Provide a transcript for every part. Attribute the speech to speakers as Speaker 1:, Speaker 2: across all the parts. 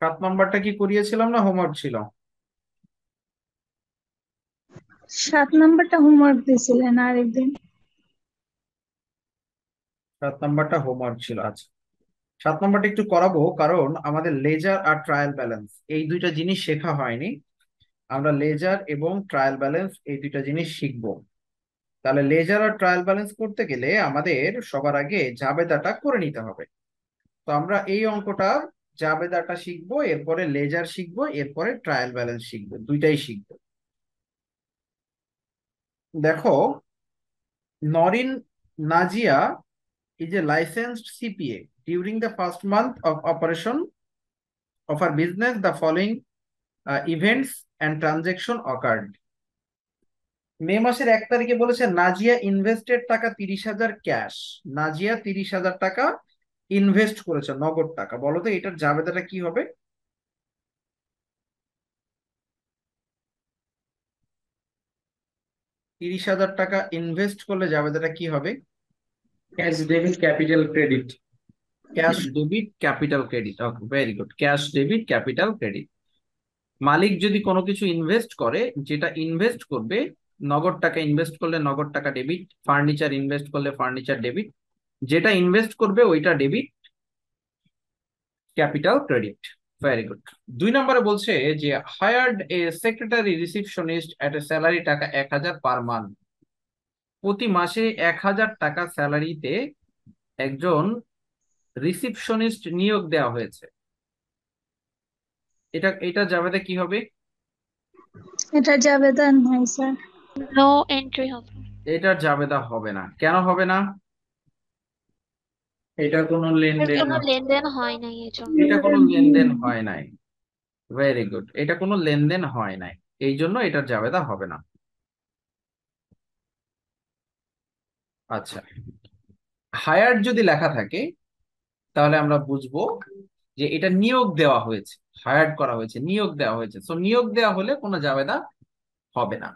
Speaker 1: 7 নম্বরটা কি করিয়েছিলাম না হোমওয়ার্ক ছিল?
Speaker 2: 7 নাম্বারটা হোমওয়ার্ক দিয়েছিলেন আরেকদিন।
Speaker 1: 7 নম্বরটা হোমওয়ার্ক ছিল, আচ্ছা। 7 নম্বরটা একটু করাবো, কারণ আমাদের লেজার আর ট্রায়াল ব্যালেন্স এই দুইটা জিনিস শেখা হয়নি। আমরা লেজার এবং ট্রায়াল ব্যালেন্স এই দুইটা জিনিস শিখবো। তাহলে লেজার আর ট্রায়াল ব্যালেন্স করতে গেলে আমাদের সবার আগে জাবেদাটা করে নিতে হবে। তো আমরা এই অঙ্কটা জাবেদাটা শিখবো, এরপরে লেজার শিখবো, এরপরে ট্রায়াল ব্যালেন্স শিখবো, দুইটাই শিখবো। দেখো, Norin Nazia is a licensed CPA. During the first month of operation of our business, the following events and transaction occurred. মে মাসের 1 তারিখে বলেছে নাজিয়া ইনভেস্টেড টাকা 30,000 ক্যাশ। নাজিয়া 30,000 টাকা ইনভেস্ট করেছে, নগদ টাকা। বলো তো এটার জাবেদাটা কি হবে? 30,000 টাকা ইনভেস্ট করলে জাবেদাটা কি হবে?
Speaker 3: Cash debit capital credit.
Speaker 1: Cash debit capital credit. Okay, very good, cash debit capital credit. মালিক যদি কোনো কিছু ইনভেস্ট করে, যেটা ইনভেস্ট করবে, নগদ টাকা ইনভেস্ট করলে নগদ টাকা ডেবিট, ফার্নিচার ইনভেস্ট করলে ফার্নিচার ডেবিট, যেটা ইনভেস্ট করবে ওইটা debit, capital credit. Very good. 2 নম্বরে বলছে যে hired a secretary receptionist at A salary টাকা 1,000 পার মান্থ। প্রতি মাসে 1,000 টাকা স্যালারিতে একজন রিসিপশনিস্ট নিয়োগ দেওয়া হয়েছে। এটা জাবেদা কি হবে?
Speaker 2: এটা জাবেদা নয় স্যার।
Speaker 4: নো এন্ট্রি হবে।
Speaker 1: এটার জাবেদা হবে না, কেন হবে না?
Speaker 3: এটা কোনো
Speaker 4: এর
Speaker 3: লেনদেন
Speaker 4: কোনো
Speaker 3: না।
Speaker 4: লেনদেন হয় নাই এজন্য।
Speaker 1: এটা কোনো লেনদেন হয় নাই। ভেরি গুড, এটা কোনো লেনদেন হয় নাই, এই জন্য এটার জাবেদা হবে না। আচ্ছা, হায়ার যদি লেখা থাকে তাহলে আমরা বুঝবো যে এটা নিয়োগ দেওয়া হয়েছে, হায়ার করা হয়েছে, নিয়োগ দেওয়া হয়েছে। তো নিয়োগ দেওয়া হলে কোনো জাবেদা হবে না।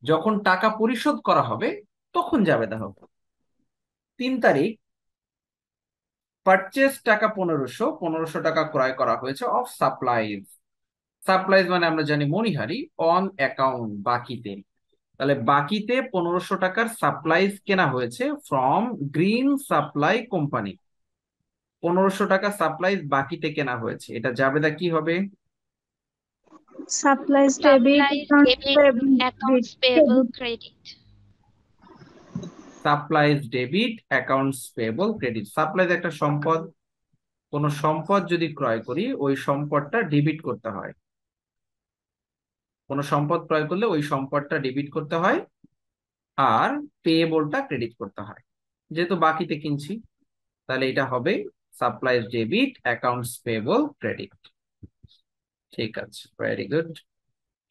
Speaker 1: যখন টাকা পরিশোধ করা হবে তখন জাবেদা হবে। 3 তারিখ, পারচেস টাকা 1500 টাকা ক্রয় করা হয়েছে অফ সাপ্লাইজ। সাপ্লাইজ মানে আমরা জানি মণিহারি, অন অ্যাকাউন্ট বাকিতে। তাহলে বাকিতে 1500 টাকার সাপ্লাইজ কেনা হয়েছে ফ্রম গ্রিন সাপ্লাই কোম্পানি। 1500 টাকা সাপ্লাইজ বাকিতে কেনা হয়েছে, এটা জাবেদা কি হবে?
Speaker 2: Supplies debit
Speaker 4: supplies debit accounts payable credit.
Speaker 1: Supplies debit accounts payable credit. Supplies একটা সম্পদ, কোন সম্পদ যদি ক্রয় করি ওই সম্পদটা ডেবিট করতে হয়। কোন সম্পদ ক্রয় করলে ওই সম্পদটা ডেবিট করতে হয়, আর পেয়েবলটা ক্রেডিট করতে হয়। যেহেতু বাকিতে কিনছি, তাহলে এটা হবে supplies debit accounts payable credit. ঠিক আছে, ভেরি গুড।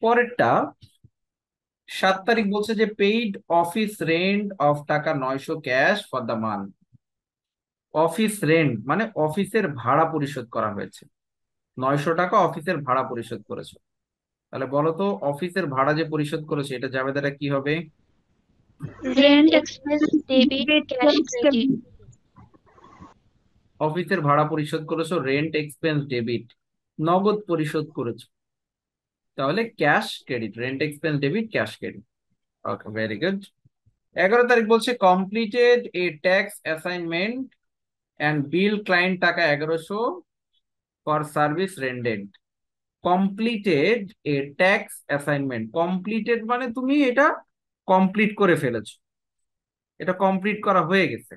Speaker 1: পরেরটা 7 তারিখ বলছে যে পেইড অফিস রেন্ট অফ টাকা 900 cash for the month. Office rent মানে অফিসের ভাড়া পরিশোধ করা হয়েছে, 900 টাকা অফিসের ভাড়া পরিশোধ করেছে। তাহলে বলো তো অফিসের ভাড়া যে পরিশোধ করেছে এটা জাবেদাটা কি হবে?
Speaker 4: Rent expense debit cash credit.
Speaker 1: অফিসের ভাড়া পরিশোধ করেছো, রেন্ট এক্সপেন্স ডেবিট, নগদ পরিশোধ করেছো, তাহলে cash credit. Rent expense debit, cash credit. Okay, very good. 11 তারিখ বলছে completed a tax assignment and bill client টাকা 1100 for service rendered. Completed a tax assignment. Completed মানে তুমি এটা কমপ্লিট করে ফেলেছো, এটা কমপ্লিট করা হয়ে গেছে।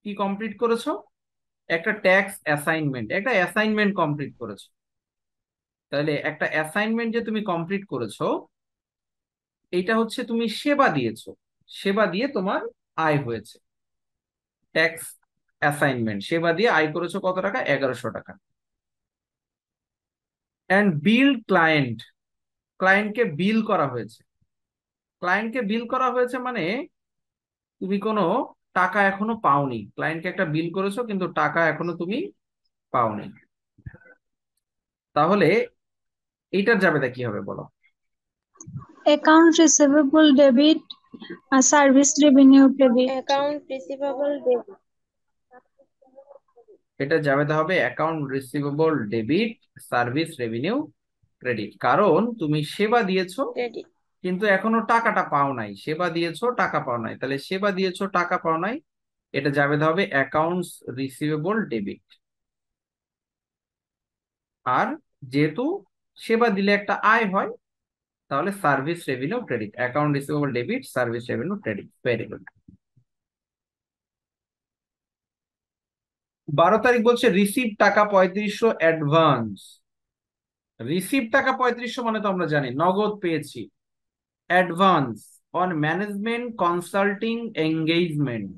Speaker 1: কি কমপ্লিট করেছো? একটা ট্যাক্স অ্যাসাইনমেন্ট, একটা অ্যাসাইনমেন্ট কমপ্লিট করেছো। তাহলে একটা অ্যাসাইনমেন্ট যে তুমি কমপ্লিট করেছো, এটা হচ্ছে তুমি সেবা দিয়েছো, সেবা দিয়ে তোমার আয় হয়েছে। ট্যাক্স অ্যাসাইনমেন্ট, সেবা দিয়ে আয় করেছো কত টাকা? 1100 টাকা। অ্যান্ড বিল ক্লায়েন্ট, ক্লায়েন্টকে বিল করা হয়েছে। ক্লায়েন্টকে বিল করা হয়েছে মানে তুমি কোনো টাকা এখনো পাওনি, ক্লায়েন্টকে একটা বিল করেছো কিন্তু টাকা এখনো তুমি পাওনি। তাহলে এইটার জাবেদা কি হবে বলো?
Speaker 2: অ্যাকাউন্ট রিসিভেবল ডেবিট আর service revenue debit.
Speaker 5: Account receivable debit.
Speaker 1: এটা যাবে হবে account receivable debit service revenue credit, কারণ তুমি সেবা দিয়েছো
Speaker 4: ক্রেডিট।
Speaker 1: কিন্তু এখনো টাকাটা পাও নাই, সেবা দিয়েছো টাকা পাও নাই, তাহলে সেবা দিয়েছো টাকা পাও নাই, এটা যাবে হবে অ্যাকাউন্টস রিসিভেবল ডেবিট। আর যেহেতু সেবা দিলে একটা আয় হয়, তাহলে service revenue credit, account receivable debit service revenue credit. Very good. 12 তারিখ বলছে রিসিভ টাকা 3500 অ্যাডভান্স। রিসিভ টাকা 3500 মানে তো আমরা জানি নগদ পেয়েছি। Advance on management consulting engagement.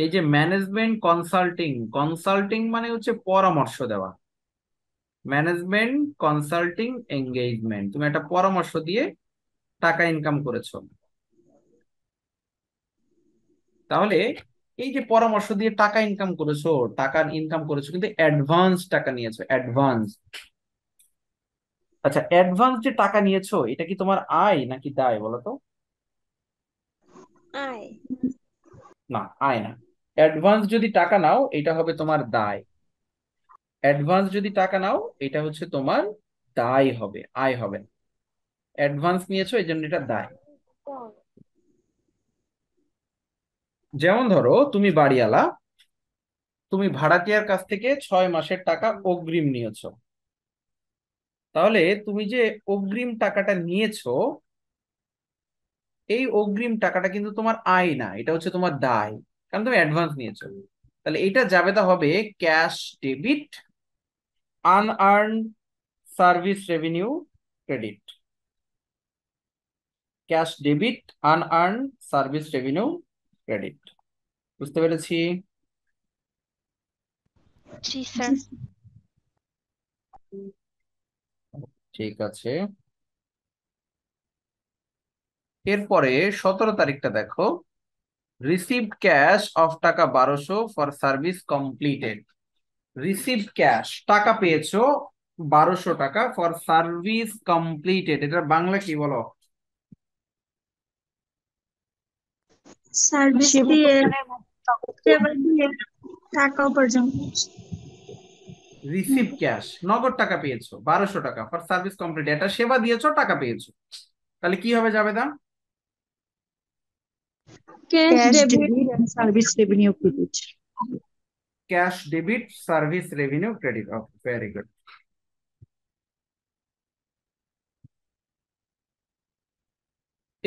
Speaker 1: এই যে ম্যানেজমেন্ট কনসাল্টিং, কনসাল্টিং মানে হচ্ছে পরামর্শ দেওয়া। ম্যানেজমেন্ট কনসাল্টিং এঙ্গেজমেন্ট, তুমি একটা পরামর্শ দিয়ে টাকা ইনকাম করেছো। তাহলে এই যে পরামর্শ দিয়ে টাকা ইনকাম করেছো, টাকা ইনকাম করেছো কিন্তু অ্যাডভান্স টাকা নিয়েছো, অ্যাডভান্স। আচ্ছা, অ্যাডভান্স যে টাকা নিয়েছো এটা কি তোমার আয় নাকি দায় বলো তো?
Speaker 4: আয়।
Speaker 1: না, আয় না। অ্যাডভান্স যদি টাকা নাও এটা হবে তোমার দায়। অ্যাডভান্স যদি টাকা নাও এটা হচ্ছে তোমার দায় হবে, আয় হবে না। অ্যাডভান্স নিয়েছো এই জন্য এটা দায়। যেমন ধরো তুমি বাড়িওয়ালা, তুমি ভাড়াটিয়ার কাছ থেকে 6 মাসের টাকা অগ্রিম নিয়েছো, তাহলে তুমি যে অগ্রিম টাকাটা নিয়েছো এই অগ্রিম টাকাটা কিন্তু তোমার আয় না, এটা হচ্ছে তোমার দায়, কারণ তুমি অ্যাডভান্স নিয়েছো। তাহলে এটা যাবেতা হবে cash debit unearned service revenue credit. Cash debit unearned service revenue credit. বুঝতে পেরেছি?
Speaker 4: জি স্যার।
Speaker 1: ঠিক আছে। এরপরে 17 তারিখটা দেখো, রিসিভড ক্যাশ অফ টাকা 1200 for service completed. Received cash টাকা পেয়েছো 1200 টাকা ফর সার্ভিস কমপ্লিটেড, এটার বাংলা কি বলো?
Speaker 2: সার্ভিস দিয়ে সেবা দিয়ে টাকা উপার্জন করছে।
Speaker 1: রিসিভ ক্যাশ নগদ টাকা পেয়েছো 1200 টাকা ফর সার্ভিস কমপ্লিট, এটা সেবা দিয়েছো টাকা পেয়েছো, তাহলে কি হবে জাবেদা?
Speaker 2: Cash
Speaker 5: Cash
Speaker 2: debit
Speaker 5: debit and service revenue credit.
Speaker 1: Cash debit service revenue credit. Okay, very good.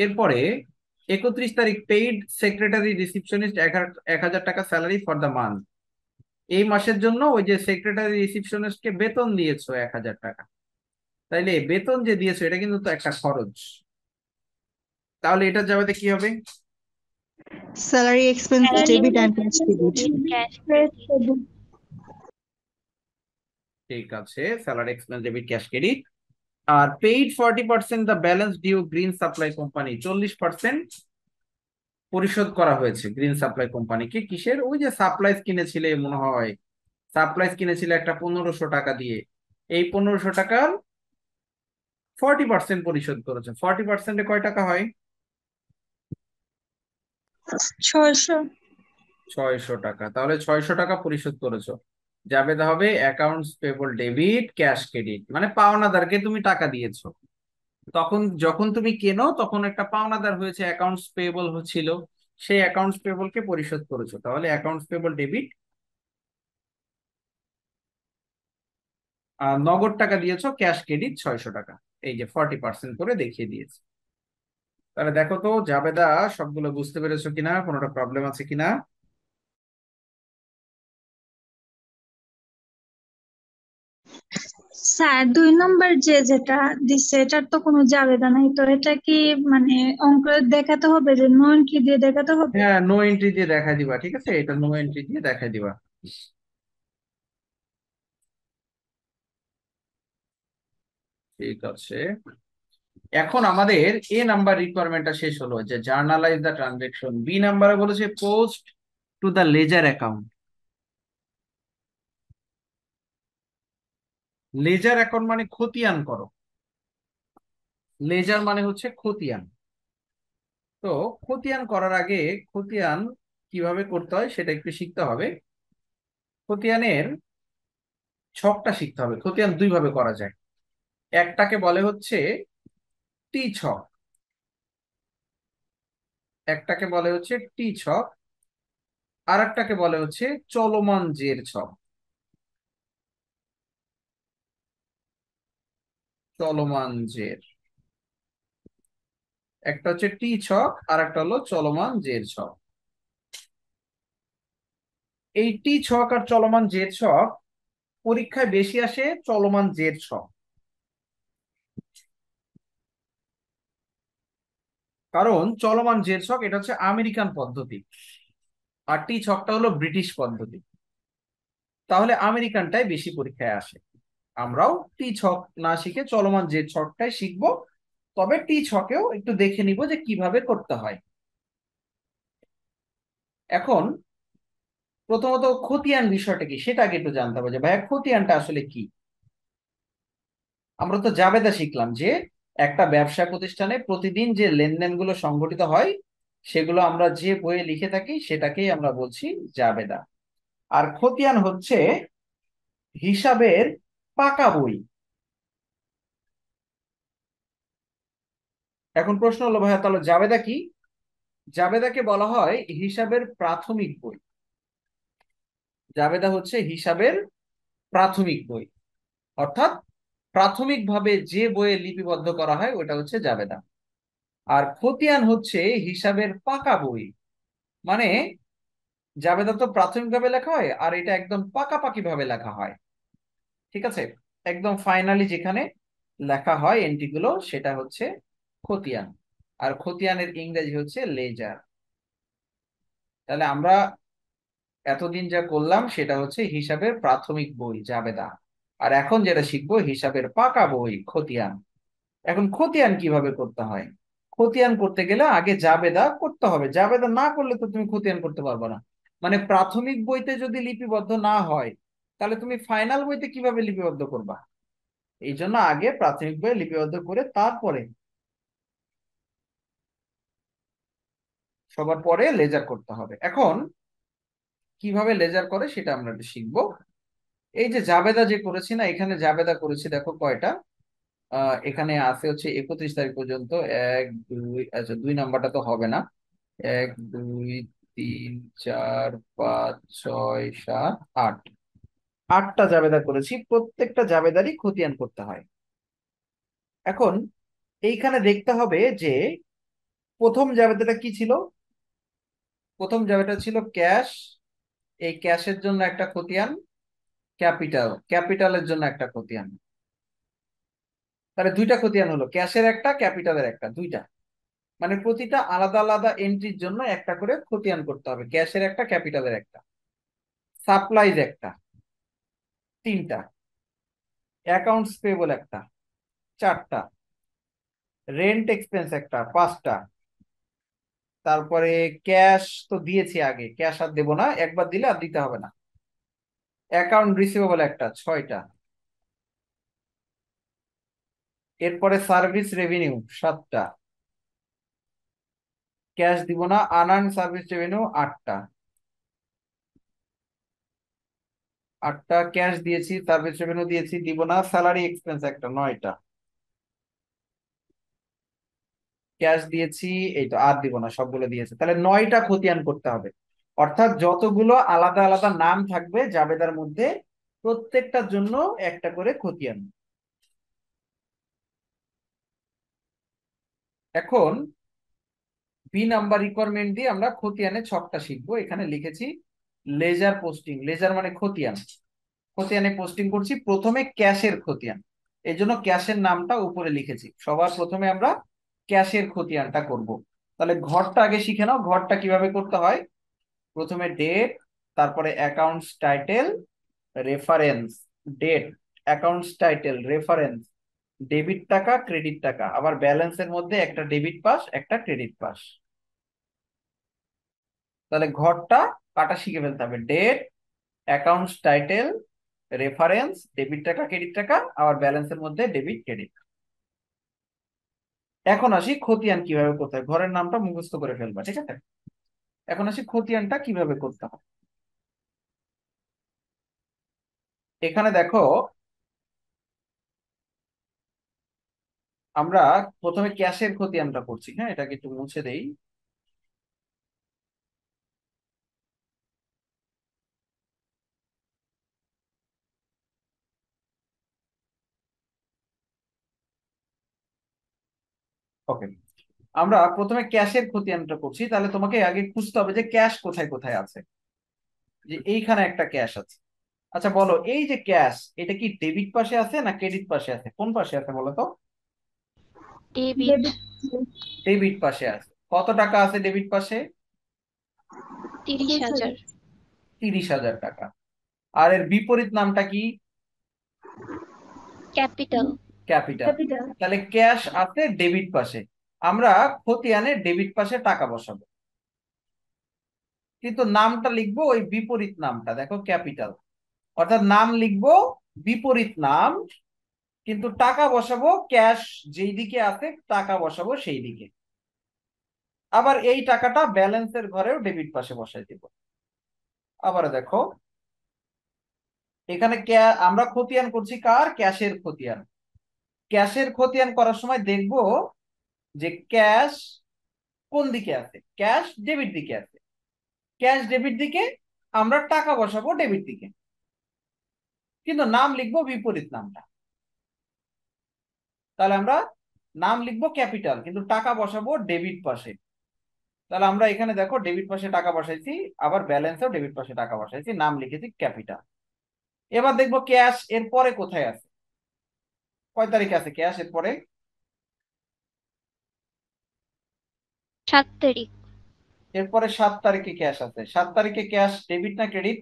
Speaker 1: এরপরে 31 তারিখ পেইড সেক্রেটারি রিসিপশনিস্ট 1000 টাকা স্যালারি ফর দ্য মান্থ। এই মাসের জন্য ওই যে সেক্রেটারি রিসিপশনিস্টকে বেতন দিয়েছো 1000 টাকা, তাইলে বেতন যে দিয়েছো এটা কিন্তু তো একটা খরচ, তাহলে এটা যাবে কি হবে?
Speaker 5: Salary expense debit and cash debit.
Speaker 4: Cash
Speaker 1: ঠিক আছে, salary expense debit cash credit. আর paid 40% the balance due green supply company, 40% পরিশোধ করা হয়েছে গ্রিন সাপ্লাই কোম্পানিকে। কিসের? ওই যে সাপ্লাইজ কিনেছিলে মনে হয়, সাপ্লাইজ কিনেছিলে একটা 1500 টাকা দিয়ে, এই 1500 টাকার 40% পরিশোধ করেছে। 40%-এ কয় টাকা হয়?
Speaker 2: 600।
Speaker 1: 600 টাকা। তাহলে 600 টাকা পরিশোধ করেছো, যাবে হবে accounts payable debit cash credit, মানে পাওনাদারকে তুমি টাকা দিয়েছো, তখন যখন তুমি কেনো তখন একটা পাওনাদার হয়েছে, অ্যাকাউন্টস পেবল হচ্ছিল, সেই অ্যাকাউন্টস পেবল কে পরিশোধ করেছো, তাহলে অ্যাকাউন্টস পেবল ডেবিট। আর নগদ টাকা দিয়েছো ক্যাশ ক্রেডিট 600 টাকা, এই যে 40% করে দেখিয়ে দিয়েছে। তাহলে দেখো তো জাবেদা সবগুলো বুঝতে পেরেছো কিনা, কোনোটা প্রবলেম আছে কিনা?
Speaker 2: স্যার 2 নম্বর যেটা দিচ্ছে এটার তো কোনো জাবেদা নাই, তো এটা কি মানে অঙ্ক দেখাতে হবে যে নো এন্ট্রি দিয়ে দেখাতে হবে?
Speaker 1: হ্যাঁ, নো এন্ট্রি দিয়ে দেখাই দিবা, ঠিক আছে, এটা নো এন্ট্রি দিয়ে দেখাই দিবা। ঠিক আছে। এখন আমাদের এ নাম্বার রিকোয়ারমেন্টটা শেষ হলো, যে জার্নালাইজ দ্য ট্রানজেকশন। বি নাম্বারে বলেছে post to the laser account. Laser account মানে খতিয়ান করো, লেজার মানে হচ্ছে খতিয়ান। তো খতিয়ান করার আগে খতিয়ান কিভাবে করতে হয় সেটা একটু শিখতে হবে। খতিয়ানের ছকটা শিখতে হবে। খতিয়ান দুই ভাবে করা যায়। একটাকে বলে হচ্ছে টি ছক, একটাকে বলে হচ্ছে টি ছক, আর একটাকে বলে হচ্ছে চলমান জের ছক। চলমান জের, একটা হচ্ছে টি ছক আর একটা হলো চলমান জের ছক। এই টি ছক আর চলমান জের ছক পরীক্ষায় বেশি আসে চলমান জের ছক, কারণ চলমান জের ছক এটা হচ্ছে আমেরিকান পদ্ধতি, আর টি ছকটা হলো ব্রিটিশ পদ্ধতি। তাহলে আমেরিকানটাই বেশি পরীক্ষায় আসে। আমরাও টি ছক না শিখে চলমান জের ছকটাই শিখবো, তবে টি ছকেও একটু দেখে নিব যে কিভাবে করতে হয়। এখন প্রথমত খতিয়ান বিষয়টা কি সেটা আগে একটু জানতে হবে, যে ভাইয়া খতিয়ানটা আসলে কি। আমরা তো জাবেদা শিখলাম যে একটা ব্যবসা প্রতিষ্ঠানে প্রতিদিন যে লেনদেনগুলো সংঘটিত হয় সেগুলো আমরা যে বইয়ে লিখে থাকি সেটাকেই আমরা বলছি জাবেদা। আর খতিয়ান হচ্ছে হিসাবের পাকা বই। এখন প্রশ্ন হলো ভাইয়া তাহলে জাবেদা কি? জাবেদাকে বলা হয় হিসাবের প্রাথমিক বই। জাবেদা হচ্ছে হিসাবের প্রাথমিক বই, অর্থাৎ প্রাথমিকভাবে যে বইয়ে লিপিবদ্ধ করা হয় ওটা হচ্ছে জাবেদা। আর খতিয়ান হচ্ছে হিসাবের পাকা বই। মানে জাবেদা তো প্রাথমিকভাবে লেখা হয়, আর এটা একদম পাকাপাকি ভাবে লেখা হয়। ঠিক আছে, একদম ফাইনালি যেখানে লেখা হয় এন্ট্রি গুলো সেটা হচ্ছে খতিয়ান। আর খতিয়ানের ইংরেজি হচ্ছে লেজার। তাহলে আমরা এতদিন যা করলাম সেটা হচ্ছে হিসাবের প্রাথমিক বই জাবেদা, আর এখন যেটা শিখবো হিসাবের পাকা বই খতিয়ান। এখন খতিয়ান কিভাবে করতে হয়? খতিয়ান করতে গেলে আগে জাবেদা করতে হবে। জাবেদা না করলে তো তুমি খতিয়ান করতে পারবে না। মানে প্রাথমিক বইতে যদি লিপিবদ্ধ না হয় তাহলে তুমি ফাইনাল বইতে কিভাবে লিপিবদ্ধ করবা? এই জন্য আগে প্রাথমিক বই লিপিবদ্ধ করে তারপরে সবার পরে লেজার করতে হবে। এখন কিভাবে লেজার করে সেটা আমরা একটু শিখবো। এই যে জাবেদা যে করেছি না, এখানে জাবেদা করেছি দেখো কয়টা। এখানে আছে হচ্ছে 31 তারিখ পর্যন্ত। এক দুই, আচ্ছা 2 নাম্বারটা তো হবে না। 1 2 3 4 5 6 7 8, 8টা জাবেদা করেছি। প্রত্যেকটা জাবেদারই খতিয়ান করতে হয়। এখন এইখানে দেখতে হবে যে প্রথম জাবেদাটা কি ছিল। প্রথম জাবেদা ছিল ক্যাশ। এই ক্যাশের জন্য একটা খতিয়ান, ক্যাপিটাল, ক্যাপিটালের জন্য একটা খতিয়ান। তাহলে দুইটা খতিয়ান হলো, ক্যাশের একটা, ক্যাপিটালের একটা, দুইটা। মানে প্রতিটা আলাদা আলাদা এন্ট্রির জন্য একটা করে খতিয়ান করতে হবে। ক্যাশের একটা, ক্যাপিটালের একটা, সাপ্লাইজ একটা, 3টা, অ্যাকাউন্টস পেয়েবল একটা, 4টা, রেন্ট এক্সপেন্স একটা, 5টা। তারপরে ক্যাশ তো দিয়েছি আগে, ক্যাশ আর দেবো না, একবার দিলে আর দিতে হবে না। অ্যাকাউন্ট রিসিভেবল একটা, 6টা। এরপরে সার্ভিস রেভিনিউ 7টা। ক্যাশ দিব না, আনআর্ন সার্ভিস রেভিনিউ 8টা। 8টা ক্যাশ দিয়েছি, সার্ভিস রেভিনিউ দিয়েছি, দিব না। স্যালারি এক্সপেন্স একটা, 9টা। ক্যাশ দিয়েছি, এই তো আর দিব না, সবগুলো দিয়েছে। তাহলে 9টা খতিয়ান করতে হবে। অর্থাৎ যতগুলো আলাদা আলাদা নাম থাকবে জাবেদার মধ্যে প্রত্যেকটার জন্য একটা করে খতিয়ান। এখন বি নাম্বার রিকোয়ারমেন্ট দিয়ে আমরা খতিয়ানের ছকটা শিখবো। এখানে লিখেছি লেজার পোস্টিং। লেজার মানে খতিয়ান। খতিয়ানে পোস্টিং করছি প্রথমে ক্যাশের খতিয়ান, এই জন্য ক্যাশের নামটা উপরে লিখেছি। সবার প্রথমে আমরা ক্যাশের খতিয়ানটা করব। তাহলে ঘরটা আগে শিখে নাও, ঘরটা কিভাবে করতে হয়। প্রথমে ডেট, তারপরে accounts title, reference. Date, accounts title, reference, debit টাকা, ক্রেডিট টাকা, আবার ব্যালেন্সের মধ্যে একটা ডেবিট পাস একটা ক্রেডিট পাস। তাহলে ঘরটা কাটা শিখে ফেলতে হবে। Date, accounts title, reference, debit টাকা, ক্রেডিট টাকা, আবার ব্যালেন্সের মধ্যে ডেবিট ক্রেডিট। এখন আসি খতিয়ান কিভাবে করতে হয়। ঘরের নামটা মুখস্থ করে ফেলবা, ঠিক আছে। এখন আসি খতিয়ানটা কিভাবে করতে হয়। এখানে দেখো আমরা প্রথমে ক্যাশের খতিয়ানটা করছি। হ্যাঁ, এটাকে একটু মুছে দেই। ওকে, আমরা প্রথমে ক্যাশের খতিয়ানটা করছি, তাহলে তোমাকে আগে খুঁজতে হবে যে ক্যাশ কোথায় কোথায় আছে। যে এইখানে একটা ক্যাশ আছে। আচ্ছা বলো, এই যে ক্যাশ, এটা কি ডেবিট পাশে আছে না ক্রেডিট পাশে আছে? কোন পাশে আছে বলো তো?
Speaker 4: ডেবিট
Speaker 2: ডেবিট
Speaker 1: ডেবিট পাশে আছে। কত টাকা আছে ডেবিট পাশে?
Speaker 4: 30,000
Speaker 1: 30,000 টাকা। আর এর বিপরীত নামটা কি?
Speaker 4: Capital
Speaker 1: capital.
Speaker 2: ক্যাপিটাল
Speaker 1: তাহলে ক্যাশ আছে ডেবিট পাশে, আমরা খতিয়ানে ডেবিট পাশে টাকা বসাবো, কিন্তু নামটা লিখবো ওই বিপরীত নামটা, দেখো ক্যাপিটাল। অর্থাৎ নাম লিখবো বিপরীত নাম, কিন্তু টাকা বসাবো ক্যাশ যেই দিকে আছে, টাকা বসাবো সেই দিকে। আবার এই টাকাটা ব্যালেন্সের ঘরেও ডেবিট পাশে বসাই দিব। আবার দেখো এখানে আমরা খতিয়ান করছি কার? ক্যাশের খতিয়ান। ক্যাশের খতিয়ান করার সময় দেখবো যে ক্যাশ কোন দিকে আছে। ক্যাশ ডেবিট দিকে আছে। ক্যাশ ডেবিট দিকে, আমরা টাকা বসাবো ডেবিট দিকে, কিন্তু নাম লিখবো বিপরীত নামটা। তাহলে আমরা নাম লিখবো ক্যাপিটাল, কিন্তু টাকা বসাবো ডেবিট পাশে। তাহলে আমরা এখানে দেখো ডেবিট পাশে টাকা বসাইছি, আবার ব্যালেন্সেও ডেবিট পাশে টাকা বসাইছি, নাম লিখেছি ক্যাপিটাল। এবার দেখবো ক্যাশ এর পরে কোথায় আছে, কয় তারিখে আছে ক্যাশ এর পরে?
Speaker 4: 7 তারিখ
Speaker 1: এরপরে 7 তারিখে ক্যাশ আছে। 7 তারিখে ক্যাশ ডেবিট না ক্রেডিট?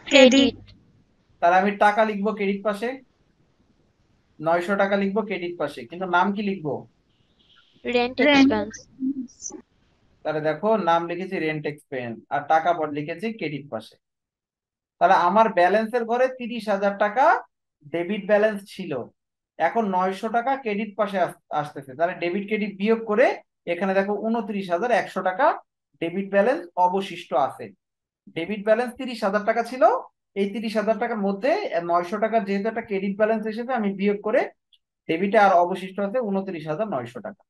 Speaker 2: ক্রেডিট
Speaker 4: ক্রেডিট
Speaker 1: তাহলে আমি টাকা লিখবো ক্রেডিট পাশে, 900 টাকা লিখবো ক্রেডিট পাশে, কিন্তু নাম কি লিখবো?
Speaker 4: রেন্ট
Speaker 2: রেন্ট
Speaker 4: এক্সপেন্স
Speaker 1: তাহলে দেখো নাম লিখেছি রেন্ট এক্সপেন্স, আর টাকা লিখেছি ক্রেডিট পাশে। তাহলে আমার ব্যালেন্সের ঘরে 30,000 টাকা ডেবিট ব্যালেন্স ছিল, এখন 900 টাকা ক্রেডিট পাশে আসতেছে। তাহলে ডেবিট ক্রেডিট বিয়োগ করে এখানে দেখো 29,100 টাকা ডেবিট ব্যালেন্স অবশিষ্ট আছে। ডেবিট ব্যালেন্স 30,000 টাকা ছিল, এই 30,000 টাকার মধ্যে 900 টাকা যেহেতু একটা ক্রেডিট ব্যালেন্স এসেছে, আমি বিয়োগ করে ডেবিটে আর অবশিষ্ট আছে 29,900 টাকা।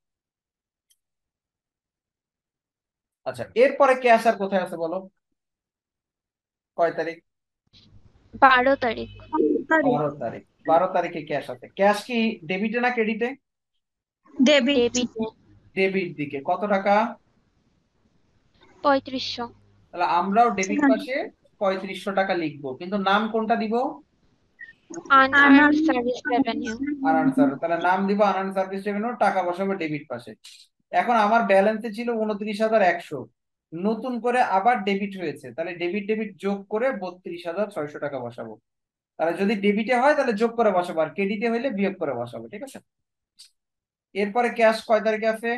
Speaker 1: আচ্ছা, এরপরে ক্যাশ আর কোথায় আছে বলো? কয় তারিখ?
Speaker 4: 12 তারিখ
Speaker 1: 12 তারিখ। 12 তারিখে ক্যাশ আছে। ক্যাশ কি ডেবিটে না ক্রেডিটে?
Speaker 2: ডেবিট
Speaker 4: ডেবিটে
Speaker 1: ডেবিট দিকে। কত টাকা?
Speaker 4: 3500
Speaker 1: তাহলে আমরাও ডেবিট পাশে 3500 টাকা লিখবো, কিন্তু নাম কোনটা দিব?
Speaker 4: আনআর্নড সার্ভিস রেভিনিউ
Speaker 1: আনন্দ সার্ভিস। তাহলে নাম দিব আনন্দ সার্ভিস রেভিনিউ, টাকা বসাবো ডেবিট পাশে। এখন আমার ব্যালেন্সে ছিল 29,100, নতুন করে আবার ডেবিট হয়েছে, তাহলে ডেবিট ডেবিট যোগ করে 32,600 টাকা বসাবো। তাহলে যদি ডেবিটে হয় তাহলে যোগ করে বসাবো, আর ক্রেডিটে হইলে বিয়োগ করে বসাবো, ঠিক আছে? এরপরে ক্যাশ কয় তারিখে আছে?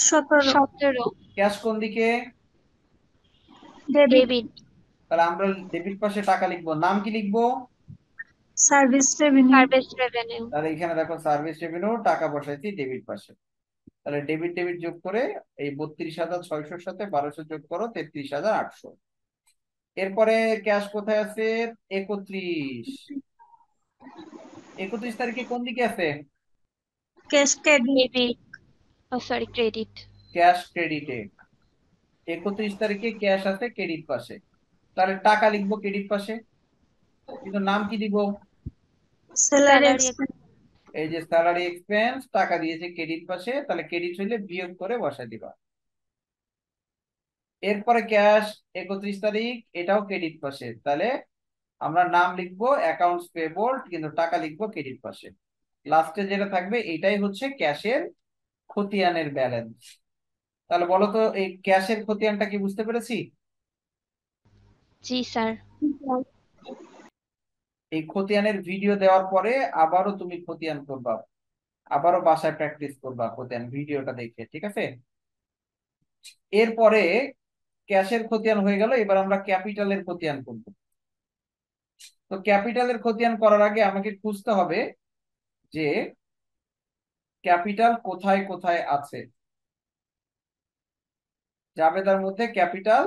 Speaker 2: 17
Speaker 1: ক্যাশ কোন দিকে?
Speaker 2: ডেবিট
Speaker 4: ডেবিট
Speaker 1: তাহলে আমরা ডেবিট পাশে টাকা লিখবো, নাম কি লিখবো?
Speaker 2: সার্ভিস রেভিনিউ
Speaker 4: সার্ভিস রেভিনিউ
Speaker 1: তাহলে এখানে দেখো সার্ভিস রেভিনিউ, টাকা বসাইছি ডেবিট পাশে। তাহলে ডেবিট ডেবিট যোগ করে এই 32,600-র সাথে 1200 যোগ করো, 33,800। এরপরে ক্যাশ কোথায় আছে? 31। 31 তারিখে কোন দিকে আছে?
Speaker 2: Cash credit
Speaker 4: debit sorry credit
Speaker 1: cash ক্রেডিটে। 31 তারিখে ক্যাশ আছে ক্রেডিট পাশে, তাহলে টাকা লিখবো ক্রেডিট পাশে, কিন্তু নাম কি দিব?
Speaker 2: স্যালারি
Speaker 4: স্যালারি
Speaker 1: এই যে স্যালারি এক্সপেন্স, টাকা দিয়েছে ক্রেডিট পাশে, তাহলে ক্রেডিট হইলে বিয়োগ করে বসাই দিবা। এরপরে ক্যাশ 31 তারিখ, এটাও ক্রেডিট পাশে, তাহলে আমরা নাম লিখবো অ্যাকাউন্টস পেয়েবল, কিন্তু টাকা লিখবো ক্রেডিট পাশে। লাস্টে যেটা থাকবে এটাই হচ্ছে ক্যাশের খতিয়ানের ব্যালেন্স। তাহলে বলো তো এই ক্যাশের খতিয়ানটা কি বুঝতে পেরেছি?
Speaker 4: জি স্যার
Speaker 1: এই খতিয়ানের ভিডিও দেওয়ার পরে আবারও তুমি খতিয়ান করবা, আবারও বাসায় প্র্যাকটিস করবা খতিয়ান ভিডিওটা দেখে, ঠিক আছে? এরপরে ক্যাশের খতিয়ান হয়ে গেল, এবার আমরা ক্যাপিটালের খতিয়ান করব। তো ক্যাপিটালের খতিয়ান করার আগে আমাকে খুঁজতে হবে যে ক্যাপিটাল কোথায় কোথায় আছে। জাবেদার মধ্যে ক্যাপিটাল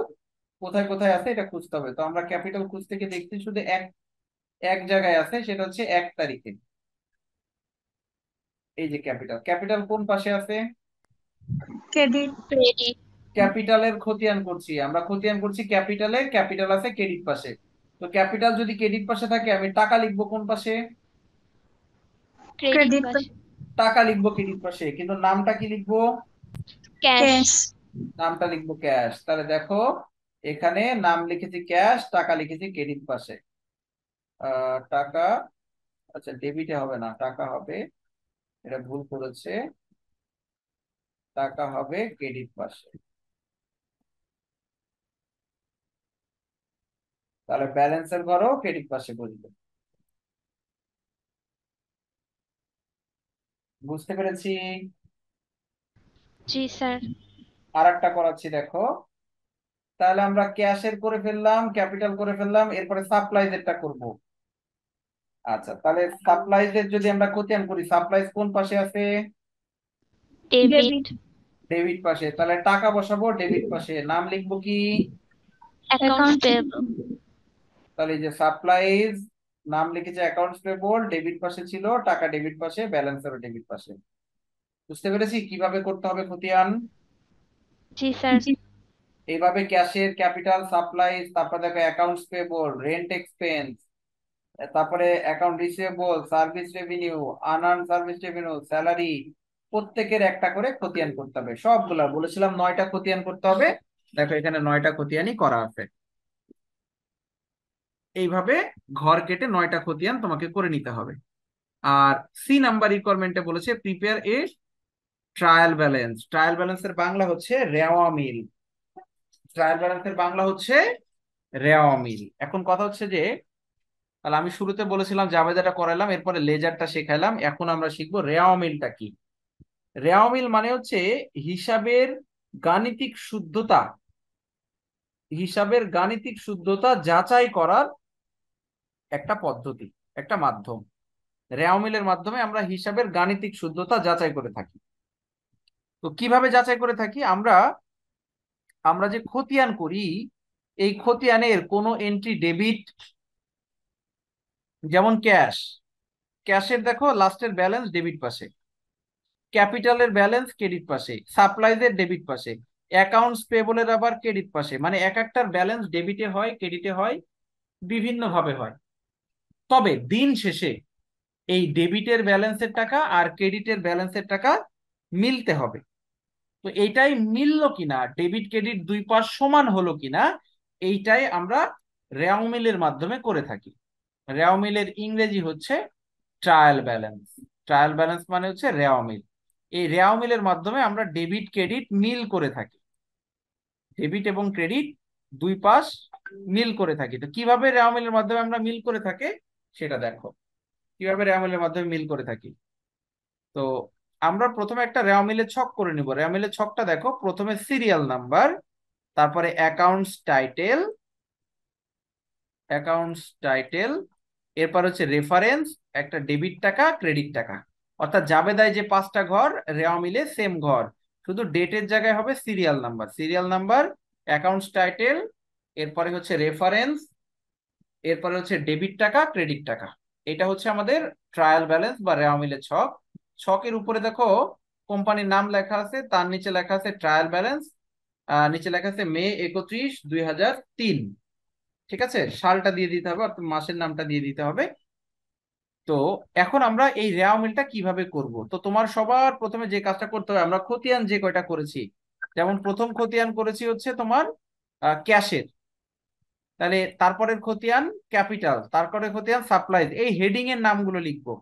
Speaker 1: কোথায় কোথায় আছে এটা খুঁজতে হবে। তো আমরা ক্যাপিটাল খুঁজতে গিয়ে দেখছি শুধু এক এক জায়গায় আছে, সেটা হচ্ছে 1 তারিখে। এই যে ক্যাপিটাল, ক্যাপিটাল কোন পাশে আছে?
Speaker 2: ক্রেডিট।
Speaker 4: ক্রেডিট।
Speaker 1: ক্যাপিটালের খতিয়ান করছি আমরা, খতিয়ান করছি ক্যাপিটালে, ক্যাপিটাল আছে ক্রেডিট পাশে। তো ক্যাপিটাল যদি ক্রেডিট পাশে থাকে, আমি টাকা লিখবো কোন পাশে?
Speaker 4: ক্রেডিট
Speaker 2: ক্রেডিট
Speaker 4: পাশে।
Speaker 1: টাকা লিখবো ক্রেডিট পাশে, কিন্তু নামটা কি লিখবো?
Speaker 4: ক্যাশ।
Speaker 2: ক্যাশ।
Speaker 1: নামটা লিখবো ক্যাশ। তাহলে দেখো এখানে নাম লিখেছি ক্যাশ, টাকা লিখেছি ক্রেডিট পাশে। টাকা, আচ্ছা ডেবিটে হবে না, টাকা হবে, এটা ভুল করেছে, টাকা হবে ক্রেডিট পাশে। তাহলে ব্যালেন্সের ঘরও ক্রেডিট পাশে বসবে। বুঝতে পেরেছি?
Speaker 4: জি স্যার।
Speaker 1: আর একটা করাচ্ছি দেখো। তাহলে আমরা ক্যাশের করে ফেললাম, ক্যাপিটাল করে ফেললাম, এরপরে সাপ্লাইজেরটা করব। আচ্ছা, তাহলে সাপ্লাইজের যদি আমরা খতিয়ান করি, সাপ্লাইজ কোন পাশে আছে?
Speaker 4: ডেবিট।
Speaker 2: ডেবিট।
Speaker 1: ডেবিট পাশে। তাহলে টাকা বসাবো ডেবিট পাশে, নাম লিখবো কি?
Speaker 4: Accounts
Speaker 2: account.
Speaker 4: পেয়েবল।
Speaker 1: তাহলে এই যে সাপ্লাইজ, নাম লিখেছে অ্যাকাউন্টস পেয়েবল, ডেবিট পাশে ছিল, টাকা ডেবিট পাশে, ব্যালেন্সেরও ডেবিট পাশে। বুঝতে পেরেছি কিভাবে করতে হবে খতিয়ান?
Speaker 4: জি স্যার।
Speaker 2: জি।
Speaker 1: এইভাবে ক্যাশের, ক্যাপিটাল, সাপ্লাইজ, তারপরে দেখো অ্যাকাউন্টস পেয়েবল, রেন্ট এক্সপেন্স, তারপরে account receivable, service revenue, unearned service revenue, salary, প্রত্যেকের একটা করে খতিয়ান করতে হবে। সবগুলা বলেছিলাম 9টা খতিয়ান করতে হবে, দেখো এখানে 9টা খতিয়ানই করা আছে। এইভাবে ঘর কেটে 9টা খতিয়ান তোমাকে করে নিতে হবে। আর সি নাম্বার রিকোয়ারমেন্টে বলেছে prepare a trial balance. Trial ব্যালেন্সের বাংলা হচ্ছে রেওয়া মিল। ট্রায়াল ব্যালেন্সের বাংলা হচ্ছে রেওয়া মিল। এখন কথা হচ্ছে যে, তাহলে আমি শুরুতে বলেছিলাম জাবেদাটা করাইলাম, এরপরে লেজারটা শেখাইলাম, এখন আমরা শিখবো রেওয়া মিলটা কি। রেওয়া মিল মানে হচ্ছে হিসাবের গাণিতিক শুদ্ধতা, হিসাবের গাণিতিক শুদ্ধতা যাচাই করার একটা পদ্ধতি, একটা মাধ্যম। রেওয়া মিলের মাধ্যমে আমরা হিসাবের গাণিতিক শুদ্ধতা যাচাই করে থাকি। তো কিভাবে যাচাই করে থাকি? আমরা আমরা যে খতিয়ান করি, এই খতিয়ানের কোনো এন্ট্রি ডেবিট, যেমন ক্যাশ, ক্যাশের দেখো লাস্টের ব্যালেন্স ডেবিট পাশে, ক্যাপিটালের ব্যালেন্স ক্রেডিট পাশে, সাপ্লাইজের ডেবিট পাশে, অ্যাকাউন্টস পেয়েবলের আবার ক্রেডিট পাশে। মানে এক একটার ব্যালেন্স ডেবিটে হয়, ক্রেডিটে হয়, বিভিন্ন ভাবে হয়। তবে দিন শেষে এই ডেবিটের ব্যালেন্সের টাকা আর ক্রেডিটের ব্যালেন্সের টাকা মিলতে হবে। তো এইটাই মিললো কিনা, ডেবিট ক্রেডিট দুই পাশ সমান হলো কিনা, এইটাই আমরা রেওয়া মিলের মাধ্যমে করে থাকি। রেওয়া মিলের ইংরেজি হচ্ছে ট্রায়াল ব্যালেন্স। ট্রায়াল ব্যালেন্স মানে হচ্ছে রেওয়া মিল। এই রেওয়া মিলের মাধ্যমে আমরা ডেবিট ক্রেডিট মিল করে থাকি, ডেবিট এবং ক্রেডিট দুই পাশ মিল করে থাকি। তো কিভাবে রেওয়া মিলের মাধ্যমে আমরা মিল করে থাকি সেটা দেখো, কিভাবে রেওয়া মিলের মাধ্যমে মিল করে থাকি। তো আমরা প্রথমে একটা রেওয়া মিলের ছক করে নিব। রেওয়া মিলের ছকটা দেখো, প্রথমে সিরিয়াল নাম্বার, তারপরে অ্যাকাউন্টস টাইটেল, অ্যাকাউন্টস টাইটেল, এরপর হচ্ছে রেফারেন্স, একটা ডেবিট টাকা ক্রেডিট টাকা। অর্থাৎ জাবেদায় যে 5টা ঘর, রেওয়া মিলে সেম ঘর, শুধু ডেটের জায়গায় হবে serial number. Serial number, accounts title, এরপরে হচ্ছে রেফারেন্স, এরপরে হচ্ছে ডেবিট টাকা ক্রেডিট টাকা। এটা হচ্ছে আমাদের ট্রায়াল ব্যালেন্স বা রেওয়া মিলের ছক। ছকের উপরে দেখো কোম্পানির নাম লেখা আছে, তার নিচে লেখা আছে ট্রায়াল ব্যালেন্স, নিচে লেখা আছে মে 31, 2003। ঠিক আছে, সালটা দিয়ে দিতে হবে, অর্থাৎ মাসের নামটা দিয়ে দিতে হবে। তো এখন আমরা এই রেওয়া মিলটা কিভাবে করব? তো তোমার সবার প্রথমে যে কাজটা করতে হবে, আমরা খতিয়ান যে কয়টা করেছি, যেমন প্রথম খতিয়ান করেছি হচ্ছে তোমার ক্যাশের, তাহলে তারপরের খতিয়ান ক্যাপিটাল, তারপরে খতিয়ান সাপ্লাইজ, এই হেডিং এর নামগুলো লিখবো।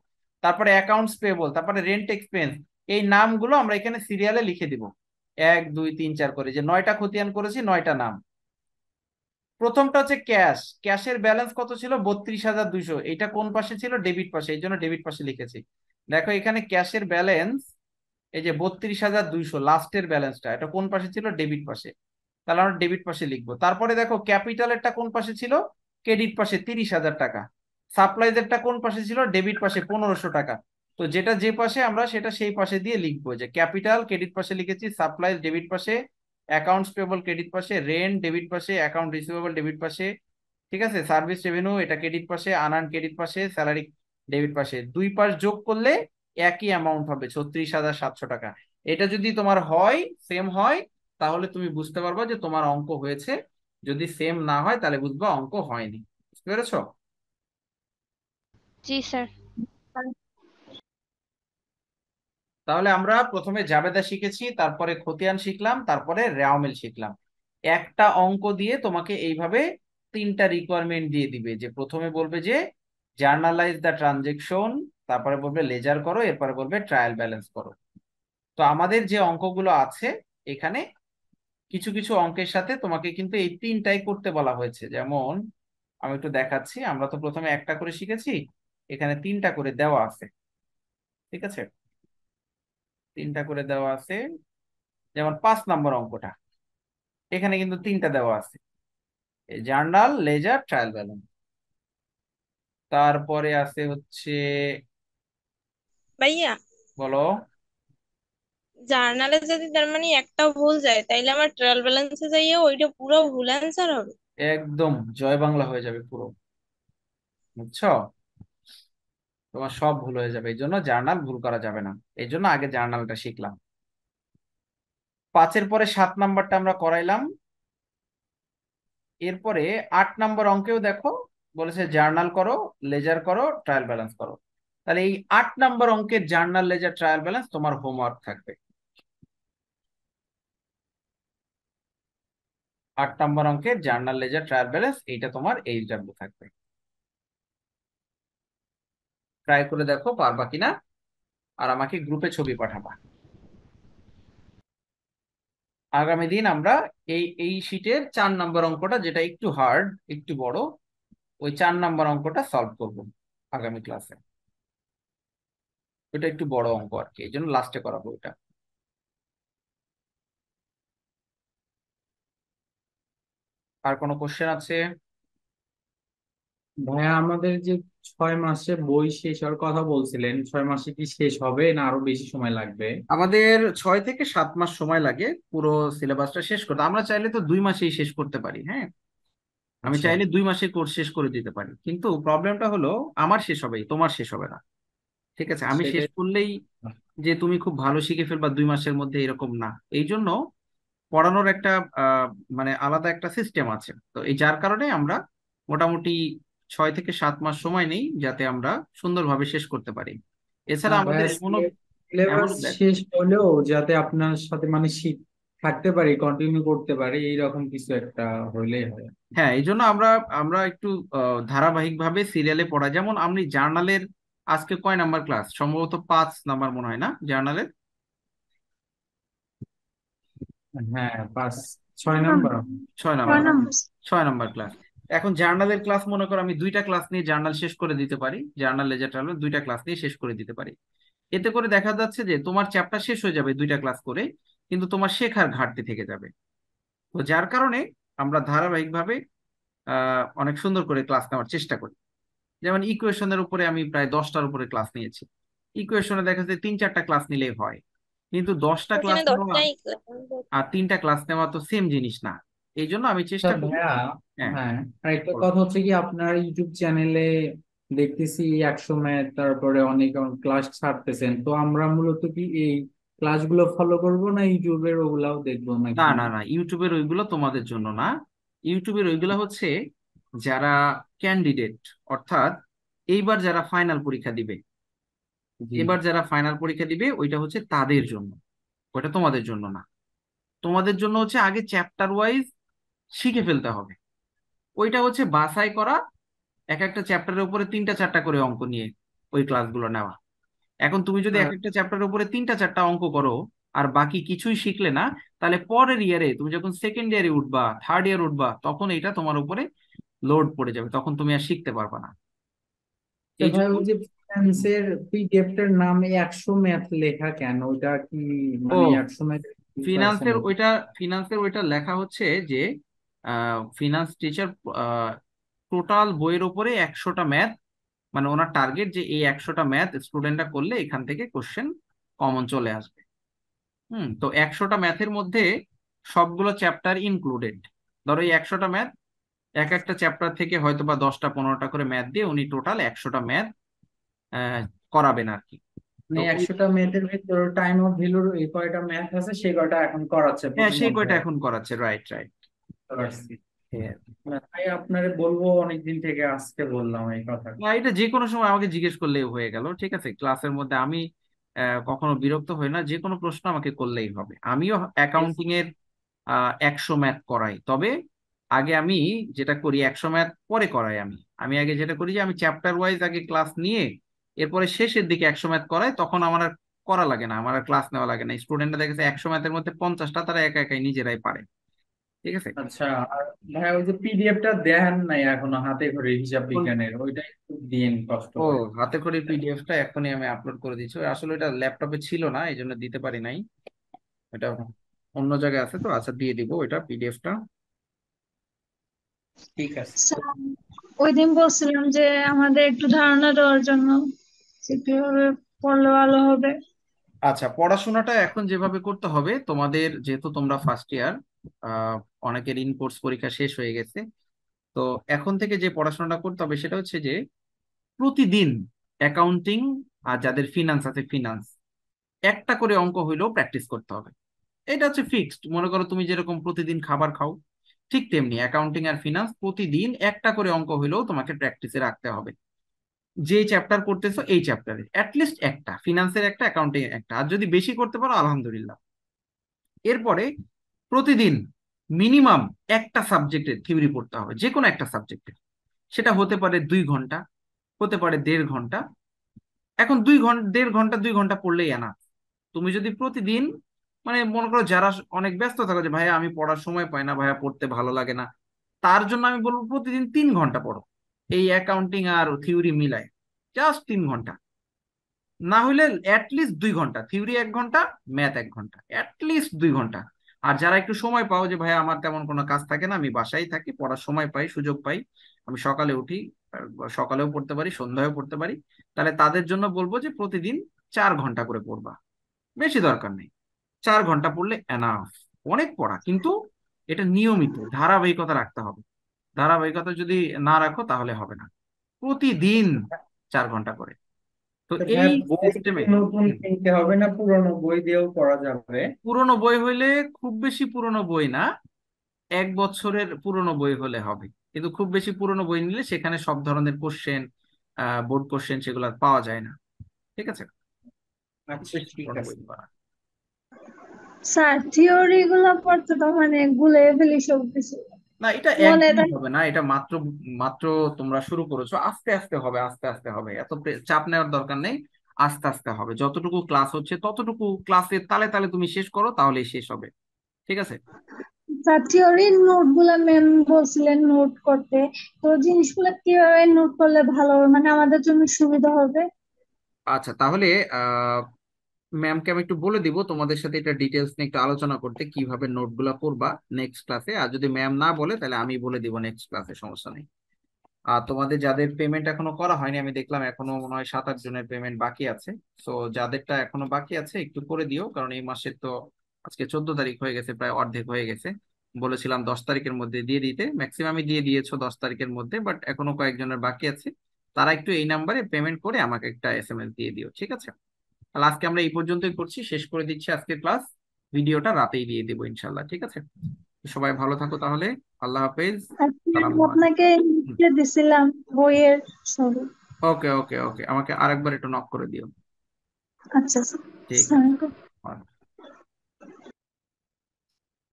Speaker 1: তারপরে অ্যাকাউন্টস পেয়েবল, তারপরে রেন্ট এক্সপেন্স, এই নামগুলো আমরা এখানে সিরিয়ালে লিখে দিব 1 2 3 4 করে, যে 9টা খতিয়ান করেছি 9টা নাম। প্রথমটা হচ্ছে ক্যাশ, ক্যাশের ব্যালেন্স কত ছিল? 32,200। এটা কোন পাশে ছিল? ডেবিট পাশে, এই জন্য ডেবিট পাশে লিখেছি। দেখো এখানে ক্যাশের ব্যালেন্স এই যে 32,200, লাস্টের ব্যালেন্সটা, এটা কোন পাশে ছিল? ডেবিট পাশে, তাহলে আমরা ডেবিট পাশে লিখবো। তারপরে দেখো ক্যাপিটালেরটা কোন পাশে ছিল? ক্রেডিট পাশে, 30,000 টাকা। সাপ্লাইজেরটা কোন পাশে ছিল? ডেবিট পাশে, 1500 টাকা। তো যেটা যে পাশে আমরা সেটা সেই পাশে দিয়ে লিখবো, যে ক্যাপিটাল ক্রেডিট পাশে লিখেছি, সাপ্লাইজ ডেবিট পাশে, অ্যাকাউন্টস পেবল ক্রেডিট পাশে, রেন্ট ডেবিট পাশে, অ্যাকাউন্ট রিসিভেবল ডেবিট পাশে, ঠিক আছে, সার্ভিস রেভিনিউ এটা ক্রেডিট পাশে, আনআর্ন ক্রেডিট পাশে, স্যালারি ডেবিট পাশে, দুই পাশ যোগ করলে একই অ্যামাউন্ট হবে 36,700 টাকা। এটা যদি তোমার হয়, সেম হয়, তাহলে তুমি বুঝতে পারবা যে তোমার অঙ্ক হয়েছে। যদি সেম না হয় তাহলে বুঝবা অঙ্ক হয়নি। বুঝতে পেরেছো?
Speaker 4: জি স্যার।
Speaker 1: তাহলে আমরা প্রথমে জাবেদা শিখেছি, তারপরে খতিয়ান শিখলাম, তারপরে রেওয়ামিল শিখলাম। একটা অঙ্ক দিয়ে তোমাকে এইভাবে তিনটা রিকোয়ারমেন্ট দিয়ে দিবে, যে প্রথমে বলবে যে জার্নালাইজ দ্য ট্রানজেকশন, তারপরে বলবে লেজার করো, এরপরে বলবে ট্রায়াল ব্যালেন্স করো। তো আমাদের যে অঙ্কগুলো আছে এখানে, কিছু কিছু অঙ্কের সাথে তোমাকে কিন্তু এই তিনটাই করতে বলা হয়েছে। যেমন আমি একটু দেখাচ্ছি, আমরা তো প্রথমে একটা করে শিখেছি, এখানে তিনটা করে দেওয়া আছে, ঠিক আছে, তিনটা করে দেওয়া আছে। যেমন 5 নম্বর অঙ্কটা, এখানে কিন্তু তিনটা দেওয়া আছে, জার্নাল, লেজার, ট্রায়াল ব্যালেন্স। তারপরে আছে হচ্ছে,
Speaker 6: ভাইয়া,
Speaker 1: বলো।
Speaker 6: জার্নালে যদি তার মানে একটা ভুল যায় তাইলে আমার ট্রায়াল ব্যালেন্সে যাইয়া ওইটা পুরো ভুল অ্যান্সার হবে?
Speaker 1: একদম জয় বাংলা হয়ে যাবে পুরো, বুঝছো? তোমার সব ভুল হয়ে যাবে, এই জন্য জার্নাল ভুল করা যাবে না। এই জন্য আগে জার্নালটা শিখলাম। 5-এর পরে 7 নাম্বারটা আমরা করাইলাম। এরপরে 8 নম্বর অঙ্কেও দেখো বলেছে জার্নাল করো, লেজার করো, ট্রায়াল ব্যালেন্স করো। তাহলে এই 8 নম্বর অঙ্কের জার্নাল, লেজার, ট্রায়াল ব্যালেন্স তোমার হোমওয়ার্ক থাকবে। 8 নম্বর অঙ্কের জার্নাল, লেজার, ট্রায়াল ব্যালেন্স এইটা তোমার এইচডব্লিউ থাকবে। ট্রাই করে দেখো পারবা কিনা, আর আমাকে গ্রুপে ছবি পাঠাবা। আগামী দিন আমরা এই শীটের 4 নম্বর অঙ্কটা, যেটা একটু হার্ড, একটু বড়, ওই 4 নম্বর অঙ্কটা সলভ করব আগামী ক্লাসে। ওটা একটু বড় অঙ্ক আর কি, এই জন্য লাস্টে করাবো ওটা। আর কোনো কোশ্চেন আছে?
Speaker 3: ভাইয়া, আমাদের যে 6 মাসে বই শেষ হওয়ার কথা বলছিলেন, 6 মাসে কি শেষ হবে না আরো বেশি সময় লাগবে?
Speaker 1: আমাদের 6 থেকে 7 মাস সময় লাগে পুরো সিলেবাসটা শেষ করতে। আমরা চাইলে তো 2 মাসেই শেষ করতে পারি, হ্যাঁ, আমি
Speaker 3: আচ্ছা,
Speaker 1: চাইলে 2 মাসে কোর্স শেষ করে দিতে পারি, কিন্তু প্রবলেমটা হলো আমার শেষ হবে, তোমার শেষ হবে না। ঠিক আছে, আমি শেষ
Speaker 3: সেটাই।
Speaker 1: করলেই যে তুমি খুব ভালো শিখে ফেলবা 2 মাসের মধ্যে, এরকম না। এই জন্য পড়ানোর একটা আহ, মানে আলাদা একটা সিস্টেম আছে। তো এই যার কারণে আমরা মোটামুটি 6 থেকে 7 মাস সময় নেই, যাতে আমরা সুন্দরভাবে শেষ করতে পারি।
Speaker 3: না
Speaker 1: এছাড়া আমাদের
Speaker 3: ভাইয়া,
Speaker 1: এমনও
Speaker 3: সিলেবাস
Speaker 1: এমনও দেখ,
Speaker 3: শেষ হলেও যাতে আপনার সাথে মানে থাকতে পারি, কন্টিনিউ করতে পারি, এইরকম কিছু একটা হইলেই হয়।
Speaker 1: হ্যাঁ, এই জন্য আমরা আমরা একটু ধারাবাহিক ভাবে সিরিয়ালে পড়া। যেমন আমি জার্নালের আজকে কয় নাম্বার ক্লাস, সম্ভবত 5 নাম্বার মনে হয় না জার্নালের।
Speaker 3: হ্যাঁ, 6 নাম্বার।
Speaker 1: 6 নাম্বার,
Speaker 2: 6 নম্বর।
Speaker 1: 6 নাম্বার ক্লাস। এখন জার্নালের ক্লাস মনে করো আমি 2টা ক্লাস নিয়ে জার্নাল শেষ করে দিতে পারি, জার্নাল, লেজার, ট্রায়াল 2টা ক্লাস নিয়ে শেষ করে দিতে পারি। এতে করে দেখা যাচ্ছে যে তোমার চ্যাপ্টার শেষ হয়ে যাবে 2টা ক্লাস করে, কিন্তু তোমার শেখার ঘাটতি থেকে যাবে। তো যার কারণে আমরা ধারাবাহিকভাবে অনেক সুন্দর করে ক্লাস নেওয়ার চেষ্টা করি। যেমন ইকুয়েশনের উপরে আমি প্রায় 10টার উপরে ক্লাস নিয়েছি। ইকুয়েশনে দেখা যায় 3-4টা ক্লাস নিলেই হয়, কিন্তু 10টা ক্লাস
Speaker 6: ওখানে
Speaker 1: নেওয়া
Speaker 6: 10টাই
Speaker 1: আর 3টা ক্লাস নেওয়া তো সেম জিনিস না। এই জন্য আমি
Speaker 3: আচ্ছা
Speaker 1: চেষ্টা করি।
Speaker 3: ভাইয়া,
Speaker 1: হ্যাঁ,
Speaker 3: হ্যাঁ, আর একটা
Speaker 1: বলো।
Speaker 3: কথা হচ্ছে কি, আপনার ইউটিউব চ্যানেলে দেখতেছি 100 ম্যাথ, তারপরে অনেক ক্লাস ছাড়তেছেন, তো আমরা মূলত কি এই ক্লাসগুলো ফলো করব না ইউটিউবের ওগুলাও দেখবো
Speaker 1: না
Speaker 3: নাকি?
Speaker 1: না না, ইউটিউবের ওইগুলো তোমাদের জন্য না। ইউটিউবের ওইগুলো হচ্ছে যারা ক্যান্ডিডেট, অর্থাৎ এইবার যারা ফাইনাল পরীক্ষা দিবে,
Speaker 3: জি।
Speaker 1: এবার যারা ফাইনাল পরীক্ষা দিবে ওইটা হচ্ছে তাদের জন্য, ওইটা তোমাদের জন্য না। তোমাদের জন্য হচ্ছে আগে চ্যাপ্টার ওয়াইজ শিখে ফেলতে হবে। ওইটা হচ্ছে বাছাই করা, এক একটা চ্যাপ্টারের উপরে 3টা 4টা করে অঙ্ক নিয়ে ওই ক্লাসগুলো নেওয়া। এখন তুমি যদি এক
Speaker 3: আর
Speaker 1: একটা চ্যাপ্টারের উপরে 3টা 4টা অঙ্ক করো আর বাকি কিছুই শিখলে না, তাহলে পরের ইয়ারে তুমি যখন সেকেন্ড ইয়ারে উঠবা, থার্ড ইয়ার উঠবা, তখন এটা তোমার উপরে লোড পড়ে যাবে, তখন তুমি আর শিখতে পারবা না। এই
Speaker 3: ভাই,
Speaker 1: জন্য
Speaker 3: ওই যে ফিনান্সের পিডিএফটার নামে 100 ম্যাথ লেখা কেন? ওইটা কি
Speaker 1: ও,
Speaker 3: মানে 100 ম্যাথ কিছু আছে
Speaker 1: ফিনান্সের
Speaker 3: নাকি?
Speaker 1: ওইটা ফিনান্সের ওইটা লেখা হচ্ছে যে ফিনান্স টিচার টোটাল বইয়ের উপরে 100টা ম্যাথ, মানে ওনার টার্গেট যে এই 100টা ম্যাথ স্টুডেন্টরা করলে এখান থেকে কোশ্চেন কমন চলে আসবে। তো 100টা ম্যাথের মধ্যে সবগুলো চ্যাপ্টার ইনক্লুডেড। ধরো এই 100টা ম্যাথ, এক একটা চ্যাপ্টার থেকে হয়তো বা 10টা 15টা করে ম্যাথ দিয়ে উনি টোটাল 100টা ম্যাথ করাবেন আর কি।
Speaker 3: মানে
Speaker 1: তো
Speaker 3: 100টা ম্যাথের ভিতর টাইম অফ ভ্যালুর এই কয়টা ম্যাথ আছে সেই কয়টা এখন করাচ্ছে
Speaker 1: হ্যাঁ, সেই
Speaker 3: প্রতিমধ্যে।
Speaker 1: কয়টা এখন করাচ্ছে, রাইট রাইট। হ্যাঁ,
Speaker 3: তাই আপনারে বলবো অনেকদিন থেকে, আজকে বললাম এই কথা।
Speaker 1: না এটা যে কোনো সময় আমাকে জিজ্ঞেস করলেই হয়ে গেল, ঠিক আছে। ক্লাসের মধ্যে আমি কখনো বিরক্ত হই না, যে কোনো প্রশ্ন আমাকে করলেই হবে। আমিও অ্যাকাউন্টিং এর 100 ম্যাথ করাই, তবে আগে আমি যেটা করি 100 ম্যাথ পরে করাই। আমি আমি আগে যেটা করি যে আমি চ্যাপ্টার ওয়াইজ আগে ক্লাস নিয়ে এরপরে শেষের দিকে 100 ম্যাথ করাই, তখন আমার আর করা লাগে না, আমার আর ক্লাস নেওয়া লাগে না। স্টুডেন্টরা দেখেছে 100 ম্যাথের মধ্যে 50টা তারা একা একাই নিজেরাই পারে, ঠিক আছে।
Speaker 3: আচ্ছা, আর ভাই ওই যে পিডিএফটা দেন নাই এখনো হাতে করে হিসাব
Speaker 1: কোন-
Speaker 3: বিজ্ঞানের, ওইটা একটু দিন কষ্ট
Speaker 1: ও,
Speaker 3: করে।
Speaker 1: হাতে করে পিডিএফটা এখনই আমি আপলোড করে দিচ্ছি। ওই আসলে এটা ল্যাপটপে ছিল না, এই জন্য দিতে পারি নাই। এটা অন্য জায়গায় আছে তো, আচ্ছা দিয়ে দিব ওইটা পিডিএফটা।
Speaker 3: ঠিক আছে।
Speaker 2: স্যার, ওই দিন বলছিলাম যে আমাদের একটু ধারণা দেওয়ার জন্য যে কিভাবে পড়লে ভালো হবে।
Speaker 1: আচ্ছা, পড়াশোনাটা এখন যেভাবে করতে হবে, তোমাদের যেহেতু তোমরা ফার্স্ট ইয়ার, অনেকের ইন কোর্স পরীক্ষা শেষ হয়ে গেছে, তো এখন থেকে যে পড়াশোনাটা করতে হবে সেটা হচ্ছে যে প্রতিদিন অ্যাকাউন্টিং আর যাদের ফিনান্স আছে ফিনান্স একটা করে অঙ্ক হইলেও প্র্যাকটিস করতে হবে। এটা হচ্ছে ফিক্সড। মনে করো তুমি যেরকম প্রতিদিন খাবার খাও, ঠিক তেমনি অ্যাকাউন্টিং আর ফিনান্স প্রতিদিন একটা করে অঙ্ক হইলেও তোমাকে প্র্যাকটিসে রাখতে হবে। যে চ্যাপ্টার করতেছো এই চ্যাপ্টারে অ্যাটলিস্ট একটা, ফিনান্সের একটা, অ্যাকাউন্টিং একটা, আর যদি বেশি করতে পারো আলহামদুলিল্লাহ। এরপরে প্রতিদিন মিনিমাম একটা সাবজেক্টের থিওরি পড়তে হবে, যে কোনো একটা সাবজেক্টের। সেটা হতে পারে 2 ঘন্টা, হতে পারে 1.5 ঘন্টা। এখন 2 ঘন্টা 1.5 ঘন্টা 2 ঘন্টা পড়লেই না। তুমি যদি প্রতিদিন, মানে মনে করো যারা অনেক ব্যস্ত থাকো যে ভাইয়া আমি পড়ার সময় পাই না, ভাইয়া পড়তে ভালো লাগে না, তার জন্য আমি বলবো প্রতিদিন 3 ঘন্টা পড়ো, এই অ্যাকাউন্টিং আর থিওরি মিলায় জাস্ট 3 ঘন্টা। না হইলে অ্যাটলিস্ট 2 ঘন্টা থিওরি, 1 ঘন্টা ম্যাথ, 1 ঘন্টা, অ্যাটলিস্ট 2 ঘন্টা। আর যারা একটু সময় পাও যে ভাই আমার তেমন কোনো কাজ থাকে না, আমি বাসায় থাকি, পড়ার সময় পাই, সুযোগ পাই, আমি সকালে উঠি, সকালেও পড়তে পারি সন্ধ্যায়ও পড়তে পারি, তাহলে তাদের জন্য বলবো যে প্রতিদিন 4 ঘন্টা করে পড়বা। বেশি দরকার নেই, 4 ঘন্টা পড়লে এনাফ। অনেক পড়া, কিন্তু এটা নিয়মিত ধারাবাহিকতা রাখতে হবে। ধারাবাহিকতা যদি না রাখো তাহলে হবে না। প্রতিদিন 4 ঘন্টা করে। তো
Speaker 3: তো
Speaker 1: এই
Speaker 3: ভাই বই কি
Speaker 1: সিস্টেমে
Speaker 3: নতুন কিনতে হবে না পুরোনো বই দিয়েও পড়া যাবে?
Speaker 1: পুরোনো বই হইলে, খুব বেশি পুরোনো বই না, 1 বছরের পুরোনো বই হলে হবে। কিন্তু খুব বেশি পুরোনো বই নিলে সেখানে সব ধরনের কোশ্চেন, বোর্ড কোশ্চেন সেগুলো আর পাওয়া যায় না, ঠিক আছে। খুব
Speaker 3: আচ্ছা
Speaker 1: বেশি
Speaker 3: ঠিক
Speaker 1: পুরোনো
Speaker 3: আছে।
Speaker 1: বই নিবা না।
Speaker 2: স্যার, থিওরি গুলো পড়তে তো মানে গুলিয়ে ফেলি সব কিছু,
Speaker 1: না, এটা
Speaker 2: মনে
Speaker 1: একদিনই
Speaker 2: থাকে।
Speaker 1: হবে না, এটা মাত্র মাত্র তোমরা শুরু করেছো, আস্তে আস্তে হবে, আস্তে আস্তে হবে, এত চাপ নেওয়ার দরকার নেই। আস্তে আস্তে হবে, যতটুকু ক্লাস হচ্ছে ততটুকু ক্লাসের তালে তালে তুমি শেষ করো, তাহলেই শেষ হবে, ঠিক আছে।
Speaker 2: স্যার, থিওরির নোট গুলা ম্যাম বলছিলেন নোট করতে, তো জিনিসগুলো কিভাবে নোট করলে ভালো হবে, মানে আমাদের জন্য সুবিধা হবে।
Speaker 1: আচ্ছা, তাহলে আহ ম্যামকে আমি একটু বলে দিব তোমাদের সাথে এটা ডিটেলস নিয়ে একটু আলোচনা করতে, কিভাবে নোটগুলা করবা নেক্সট ক্লাসে। আর যদি ম্যাম না বলে তাহলে আমি বলে দিব নেক্সট ক্লাসে, সমস্যা নেই। আর তোমাদের যাদের পেমেন্ট এখনো করা হয়নি, আমি দেখলাম এখনো মনে হয় 7-8 জনের পেমেন্ট বাকি আছে। তো যাদেরটা এখনো বাকি আছে একটু করে দিও, কারণ এই মাসের তো আজকে 14 তারিখ হয়ে গেছে, প্রায় অর্ধেক হয়ে গেছে। বলেছিলাম 10 তারিখের মধ্যে দিয়ে দিতে, ম্যাক্সিমামই দিয়ে দিয়েছো 10 তারিখের মধ্যে, বাট এখনো কয়েকজনের বাকি আছে। তারা একটু এই নাম্বারে পেমেন্ট করে আমাকে একটা এসএমএস দিয়ে দিও, ঠিক আছে। তাহলে আজকে আমরা এই পর্যন্তই করছি, শেষ করে দিচ্ছি আজকের ক্লাস। ভিডিওটা রাতেই দিয়ে দেবো ইনশাল্লাহ, ঠিক আছে। সবাই ভালো থাকো তাহলে। আল্লাহ হাফেজ।
Speaker 2: আজকে
Speaker 1: সালাম আলাইকুম।
Speaker 2: আপনাকে লিখে দিছিলাম বইয়ের ছবি।
Speaker 1: ওকে ওকে ওকে, আমাকে আরেকবার একটু নক করে দিও।
Speaker 2: আচ্ছা
Speaker 1: ঠিক
Speaker 2: স্যার।
Speaker 1: আছে।